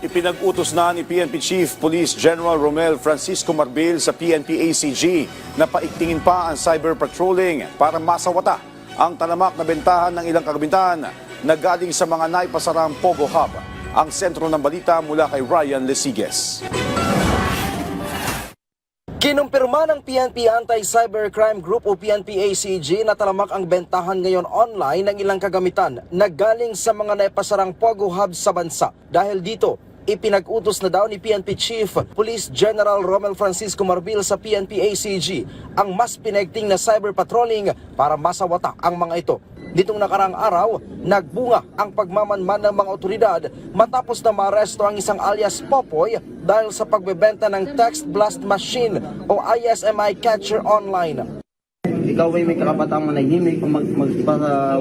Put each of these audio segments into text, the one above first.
Ipinag-utos na ni PNP Chief Police General Romel Francisco Marbil sa PNP-ACG na paigtingin pa ang cyber patrolling para masawata ang talamak na bentahan ng ilang kagamitan na galing sa mga naipasarang Pogo Hub. Ang sentro ng balita mula kay Ryan Lesigues. Kinumpirma ng PNP Anti-Cybercrime Group o PNP-ACG na talamak ang bentahan ngayon online ng ilang kagamitan na galing sa mga naipasarang Pogo Hub sa bansa. Dahil dito, ipinag-utos na daw ni PNP Chief Police General Romel Francisco Marbil sa PNP-ACG ang mas pinegting na cyber patrolling para masawata ang mga ito. Nitong nakarang araw, nagbunga ang pagmamanman ng mga otoridad matapos na maaresto ang isang alias Popoy dahil sa pagbebenta ng text blast machine o ISMI catcher online. Ikaw ay may karapatang manahimik kung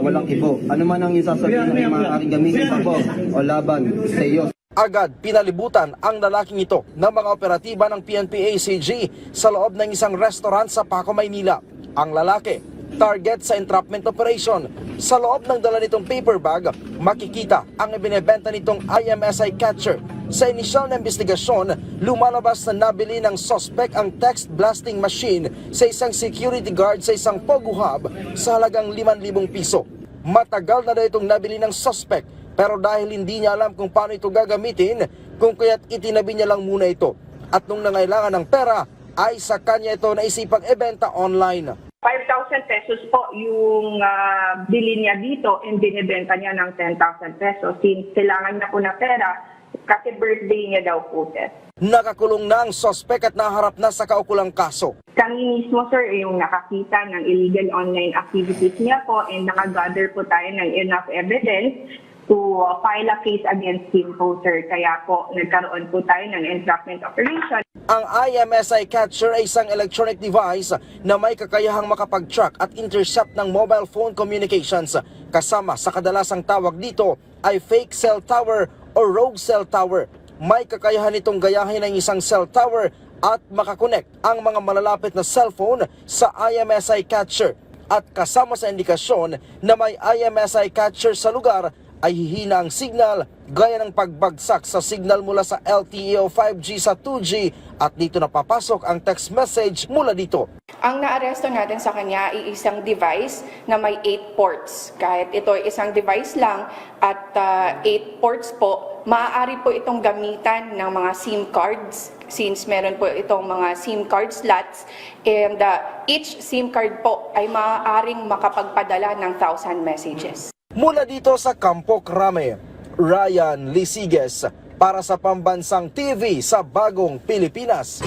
walang ibo. Ano man ang isasabihin ng maaaring gamitin pa o laban sa iyo. Agad pinalibutan ang lalaking ito ng mga operatiba ng PNP-ACG sa loob ng isang restaurant sa Paco, Maynila. Ang lalaki, target sa entrapment operation. Sa loob ng dala nitong paper bag, makikita ang ibinebenta nitong IMSI catcher. Sa inisyal na investigasyon, lumalabas na nabili ng suspect ang text blasting machine sa isang security guard sa isang Pogo Hub sa halagang 5,000 piso. Matagal na daw itong nabili ng suspect, pero dahil hindi niya alam kung paano ito gagamitin, kung kaya't itinabi niya lang muna ito. At nung nangailangan ng pera, ay sa kanya ito naisipang ibenta online. 5,000 pesos po yung bili niya dito and binibenta niya ng 10,000 pesos since kailangan niya po na pera kasi birthday niya daw po. Nakakulong na ang suspect at naharap na sa kaukulang kaso. Kami mismo, sir, yung nakakita ng illegal online activities niya po and nakagather po tayo ng enough evidence to file a case against him po, sir. Kaya po nagkaroon po tayo ng entrapment operation. Ang IMSI catcher ay isang electronic device na may kakayahang makapag-track at intercept ng mobile phone communications. Kasama sa kadalasang tawag dito ay fake cell tower o rogue cell tower. May kakayahan itong gayahin ng isang cell tower at makakonect ang mga malalapit na cellphone sa IMSI catcher. At kasama sa indikasyon na may IMSI catcher sa lugar ay hihina ang signal gaya ng pagbagsak sa signal mula sa LTE o 5G sa 2G at dito napapasok ang text message mula dito. Ang naaresto natin sa kanya ay isang device na may 8 ports. Kahit ito ay isang device lang at 8 ports po, maaari po itong gamitan ng mga SIM cards since meron po itong mga SIM card slots and each SIM card po ay maaaring makapagpadala ng 1,000 messages. Mula dito sa Campo Crame, Ryan Lesigues para sa Pambansang TV sa Bagong Pilipinas.